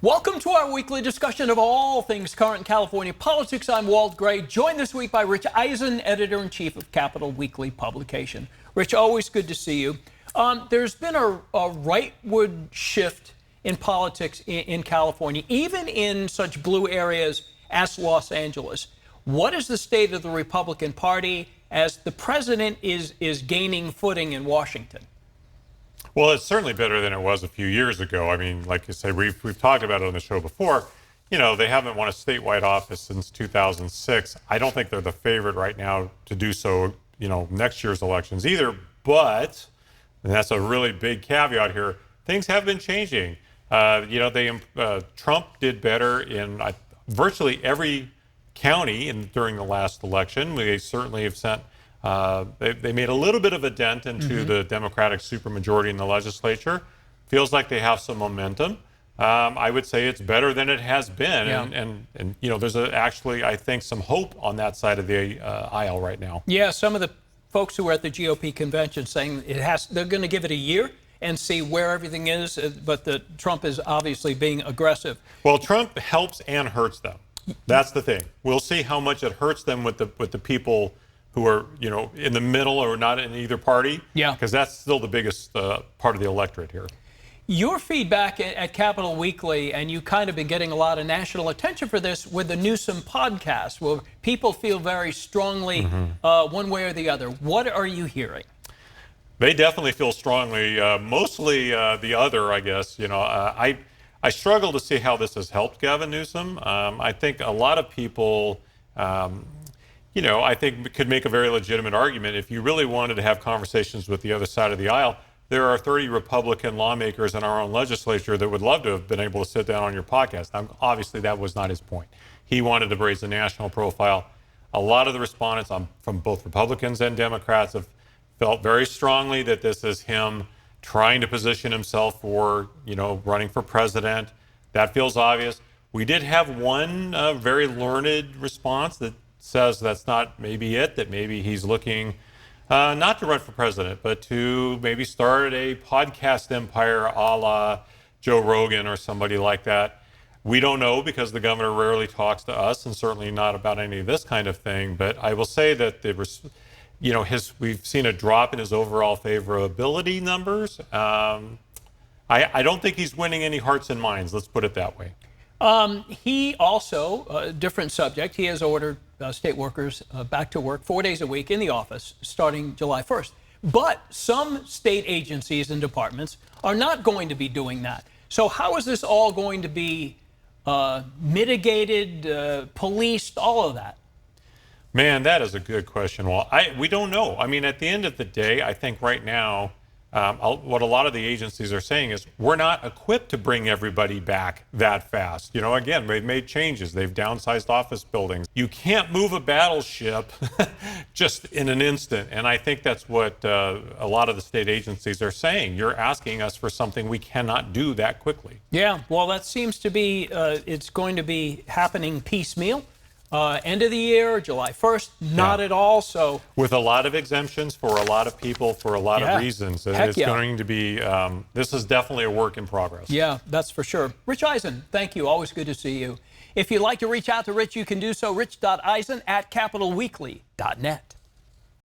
Welcome to our weekly discussion of all things current California politics. I'm Walt Gray, joined this week by Rich Ehisen, editor-in-chief of Capital Weekly publication. Rich, always good to see you. There's been a rightward shift in politics in California, even in such blue areas as Los Angeles. What is the state of the Republican Party as the president is gaining footing in Washington? Well, it's certainly better than it was a few years ago. I mean, like you say, we've talked about it on the show before. You know, they haven't won a statewide office since 2006. I don't think they're the favorite right now to do so, next year's elections either. But, and that's a really big caveat here, things have been changing. Trump did better in virtually every county during the last election. They certainly have sent they made a little bit of a dent into the Democratic supermajority in the legislature. Feels like they have some momentum. I would say it's better than it has been. Yeah. And there's actually, I think, some hope on that side of the aisle right now. Yeah, some of the folks who were at the GOP convention saying they're going to give it a year and see where everything is, but Trump is obviously being aggressive. Well, Trump helps and hurts them. That's the thing. We'll see how much it hurts them with the people who are, in the middle or not in either party. Yeah. Because that's still the biggest part of the electorate here. Your feedback at Capital Weekly, and you kind of been getting a lot of national attention for this with the Newsom podcast, where people feel very strongly one way or the other. What are you hearing? They definitely feel strongly, mostly the other, I guess. I struggle to see how this has helped Gavin Newsom. I think a lot of people... I think could make a very legitimate argument. If you really wanted to have conversations with the other side of the aisle, there are 30 Republican lawmakers in our own legislature that would love to have been able to sit down on your podcast. Now, obviously, that was not his point. He wanted to raise the national profile. A lot of the respondents from both Republicans and Democrats have felt very strongly that this is him trying to position himself for, running for president. That feels obvious. We did have one very learned response that says that's not maybe it, that maybe he's looking not to run for president, but to maybe start a podcast empire a la Joe Rogan or somebody like that. We don't know because the governor rarely talks to us and certainly not about any of this kind of thing. But I will say that we've seen a drop in his overall favorability numbers. I don't think he's winning any hearts and minds. Let's put it that way. He also, different subject, he has ordered state workers back to work 4 days a week in the office starting July 1st. But some state agencies and departments are not going to be doing that. So how is this all going to be mitigated, policed, all of that? Man, that is a good question. Well, we don't know. I mean, at the end of the day, I think right now, what a lot of the agencies are saying is we're not equipped to bring everybody back that fast. Again, they've made changes. They've downsized office buildings. You can't move a battleship just in an instant. And I think that's what a lot of the state agencies are saying. You're asking us for something we cannot do that quickly. Yeah, well, that seems to be, it's going to be happening piecemeal. End of the year, July 1st, not at all. So with a lot of exemptions for a lot of people for a lot of reasons. And it's going to be, this is definitely a work in progress. Yeah, that's for sure. Rich Eisen, thank you. Always good to see you. If you'd like to reach out to Rich, you can do so. Rich.Eisen@capitalweekly.net.